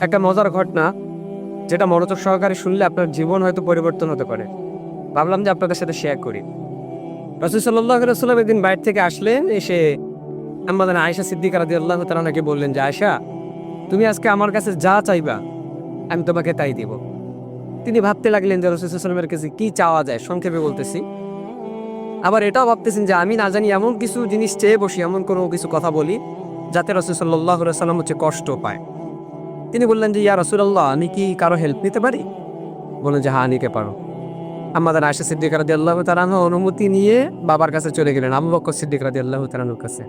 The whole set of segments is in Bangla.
একটা মজার ঘটনা, যেটা মনোযোগ সহকারে শুনলে আপনার জীবন হয়তো পরিবর্তন হতে পারে। ভাবলাম যে আপনাদের সাথে শেয়ার করি। রাসূল সাল্লাল্লাহু আলাইহি ওয়াসাল্লাম একদিন বাইরে থেকে আসলেন, এসে আমাদের আয়েশা সিদ্দিকা রাদিয়াল্লাহু তাআলা আনহাকে বললেন যে, আয়েশা, তুমি আজকে আমার কাছে যা চাইবা আমি তোমাকে তাই দিব। তিনি ভাবতে লাগলেন যে রাসূল সাল্লাল্লাহু আলাইহি ওয়াসাল্লামের কাছে কি চাওয়া যায়, সংক্ষেপে বলতেছি। আবার এটাও ভাবতেছেন যে আমি না জানি এমন কিছু জিনিস চেয়ে বসি, এমন কোনো কিছু কথা বলি যাতে রাসূল সাল্লাল্লাহু আলাইহি ওয়াসাল্লাম কষ্ট পায়। তিনি বললেন যে, ইয়া রাসূলুল্লাহ, আমি কি কারো হেল্প নিতে পারি? বললেন যে, হ্যাঁ, নিতে পারো। আমাদের আয়েশা সিদ্দিকা রাদিয়াল্লাহু তাআলা আনহা অনুমতি নিয়ে বাবার কাছে চলে গেলেন, আবু বকর সিদ্দিক রাদিয়াল্লাহু তাআলা আনহুর কাছে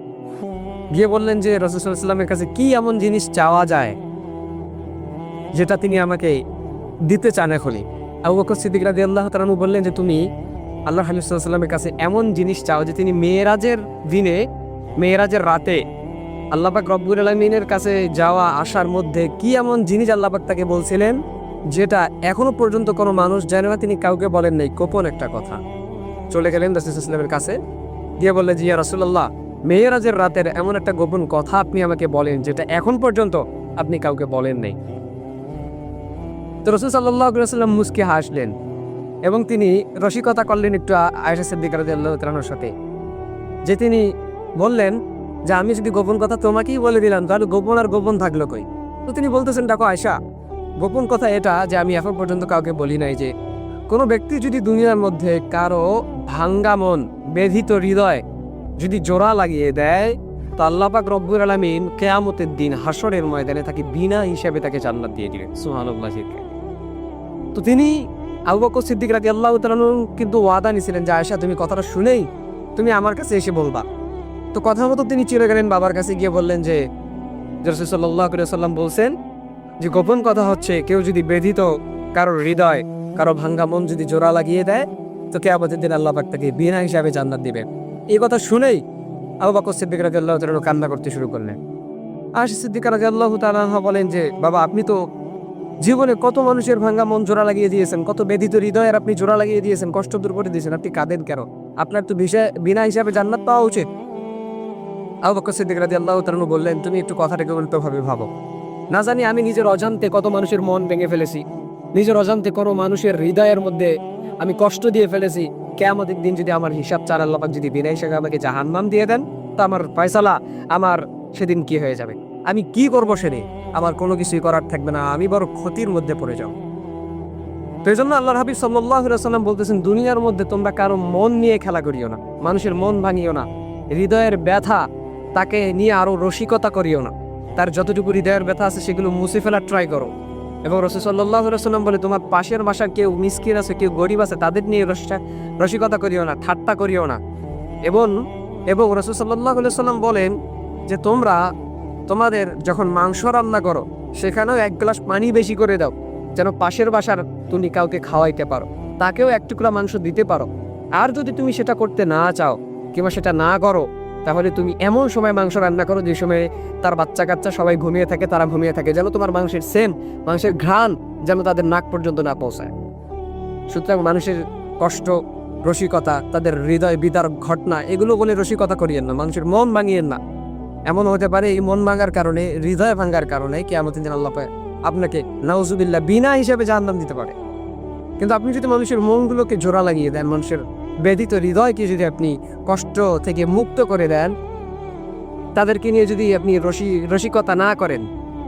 গিয়ে বললেন যে, রাসূল সাল্লাল্লাহু আলাইহি ওয়াসাল্লামের কাছে কি এমন জিনিস চাওয়া যায় যেটা তিনি আমাকে দিতে চান এখনই। আবু বকর সিদ্দিক রাদিয়াল্লাহু তাআলা আনহু বললেন যে, তুমি আল্লাহর হাবিব সাল্লাল্লাহু আলাইহি ওয়াসাল্লামের কাছে এমন জিনিস চাও যে তিনি মেরাজের দিনে, মেরাজের রাতে আল্লাহ পাক রব্বুল আলামিনের কাছে যাওয়া আসার মধ্যে কি এমন জিনিস আল্লাহ পাক তাকে বলছিলেন যেটা এখনো পর্যন্ত কোনো মানুষ জানে না, তিনি কাউকে বলেন নাই, গোপন একটা কথা। চলে গেলেন রাসূল সাল্লাল্লাহু আলাইহি ওয়াসাল্লামের কাছে, দিয়ে বললেন যে, ইয়া রাসূলুল্লাহ, মেরাজের রাতের এমন একটা গোপন কথা আপনি আমাকে বলেন যেটা এখন পর্যন্ত আপনি কাউকে বলেন নাই। তো রাসূল সাল্লাল্লাহু আলাইহি ওয়াসাল্লাম মুস্কি হাসলেন এবং তিনি রসিকতা করলেন একটু আয়েশা সিদ্দিকা রাদিয়াল্লাহু তাআলা আনহার সাথে, যে তিনি বললেন যে, আমি যদি গোপন কথা তোমাকেই বলে দিলাম তাহলে গোপন আর গোপন থাকলো কই? তো তিনি বলতেছেন, দেখো আয়েশা, গোপন কথা এটা যে আমি এখন পর্যন্ত কাউকে বলি নাই যে কোনো ব্যক্তি যদি দুনিয়ার মধ্যে কারো ভাঙ্গা মন, ব্যথিত হৃদয় যদি জোড়া লাগিয়ে দেয়, তো আল্লাহ পাক রব্বুল আলামিন কিয়ামতের দিন হাসরের ময়দানে তাকে বিনা হিসাবে তাকে জান্নাত দিয়ে দিবেন। সুবহানাল্লাহ। তো তিনি আবু বকর সিদ্দিক রাদিয়াল্লাহু তাআলা আনহু কিন্তু ওয়াদা নিয়েছিলেন যে, আয়েশা, তুমি কথাটা শুনেই তুমি আমার কাছে এসে বলবা। তো কথা মতো তিনি চলে গেলেন, বাবার কাছে গিয়ে বললেন যে, রাসূল সাল্লাল্লাহু আলাইহি ওয়াসাল্লাম বলছেন যে গোপন কথা হচ্ছে কেউ যদি ব্যথিত কারো হৃদয়, কারো ভাঙ্গা মন যদি জোড়া লাগিয়ে দেয়, তো কিয়ামতের দিন আল্লাহ পাক তাকে বিনা হিসাবে জান্নাত দিবেন। এই কথা শুনেই আবু বকর সিদ্দিক রাদিয়াল্লাহু তাআলা কান্না করতে শুরু করলেন। আয়েশা সিদ্দিকা রাদিয়াল্লাহু তাআলা আনহা বলেন যে, বাবা, আপনি তো জীবনে কত মানুষের ভাঙ্গা মন জোড়া লাগিয়ে দিয়েছেন, কত ব্যথিত হৃদয়ের আপনি জোড়া লাগিয়ে দিয়েছেন, কষ্ট দূর করে দিয়েছেন, আপনি কাঁদেন কেন? আপনার তো বিনা হিসাবে জান্নাত পাওয়া উচিত। আবু বকর সিদ্দিক রাদিয়াল্লাহু তাআলা আনহু বললেন, তুমি একটু কথাটাকে উল্টোভাবে ভাবো। না জানি আমি নিজের অজান্তে কত মানুষের মন ভেঙে ফেলেছি, নিজের অজান্তে কোনো মানুষের হৃদয়ের মধ্যে আমি কষ্ট দিয়ে ফেলেছি। কিয়ামতের দিন যদি আমার হিসাব চার আল্লাহ পাক যদি বিনা হিসাবে আমাকে জাহান্নাম দিয়ে দেন, তা আমার ফয়সালা আমার সেদিন কি হয়ে যাবে? আমি কি করবো সেদিন? আমার কোনো কিছুই করার থাকবে না, আমি বড় ক্ষতির মধ্যে পড়ে যাও। তো এই জন্য আল্লাহর হাবিব সাল্লাল্লাহু আলাইহি ওয়াসাল্লাম বলতেছেন, দুনিয়ার মধ্যে তোমরা কারো মন নিয়ে খেলা করিও না, মানুষের মন ভাঙিও না, হৃদয়ের ব্যথা তাকে নিয়ে আরো রসিকতা করিও না, তার যতটুকু হৃদয়ের ব্যথা আছে সেগুলো মুছে ফেলার ট্রাই করো। এবং রাসূল সাল্লাল্লাহু আলাইহি ওয়াসাল্লাম বলে, তোমার পাশের বাসার কেউ মিসকিন আছে, কেউ গরিব আছে, তাদের নিয়ে রসিকতা করিও না, ঠাট্টা করিও না। এবং রাসূল সাল্লাল্লাহু আলাইহি ওয়াসাল্লাম বলেন যে, তোমরা তোমাদের যখন মাংস রান্না করো সেখানেও এক গ্লাস পানি বেশি করে দাও, যেন পাশের বাসার তুমি কাউকে খাওয়াইতে পারো, তাকেও এক টুকরা মাংস দিতে পারো। আর যদি তুমি সেটা করতে না চাও কিংবা সেটা না করো, তাহলে তুমি এমন সময় মাংস রান্না করো যে সময় তার বাচ্চা কাচ্চা সবাই ঘুমিয়ে থাকে, তারা ঘুমিয়ে থাকে, যেন তোমার মাংসের ঘ্রাণ যেন তাদের নাক পর্যন্ত না পৌঁছায়। সুতরাং মানুষের কষ্ট, রসিকতা, তাদের হৃদয় বিদারক ঘটনা, এগুলো বলে রসিকতা করিয়েন না, মানুষের মন ভাঙিয়েন না। এমন হতে পারে এই মন ভাঙার কারণে, হৃদয় ভাঙার কারণে কিয়ামতের দিন আল্লাহ আপনাকে নাউজুবিল্লাহ বিনা হিসাবে জাহান্নাম দিতে পারে। কিন্তু আপনি যদি মানুষের মনগুলোকে জোড়া লাগিয়ে দেন, মানুষের ব্যথিত হৃদয়কে যদি আপনি কষ্ট থেকে মুক্ত করে দেন, তাদেরকে নিয়ে যদি আপনি রসিকতা না করেন,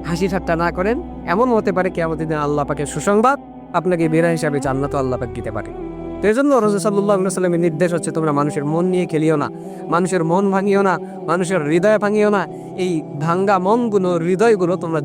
হাসি ঠাট্টা না করেন, এমন হতে পারে কিয়ামতের দিন আল্লাহ পাকের সুসংবাদ আপনাকে বিনা হিসাবে জান্নাত আল্লাহ পাক দিতে পারে। তো এই জন্য রাসূল সাল্লাল্লাহু আলাইহি ওয়াসাল্লামের নির্দেশ হচ্ছে, তোমরা মানুষের মন নিয়ে খেলিও না, মানুষের মন ভাঙিও না, মানুষের হৃদয় ভাঙিও না। এই ভাঙ্গা মনগুলো, হৃদয়গুলো তোমরা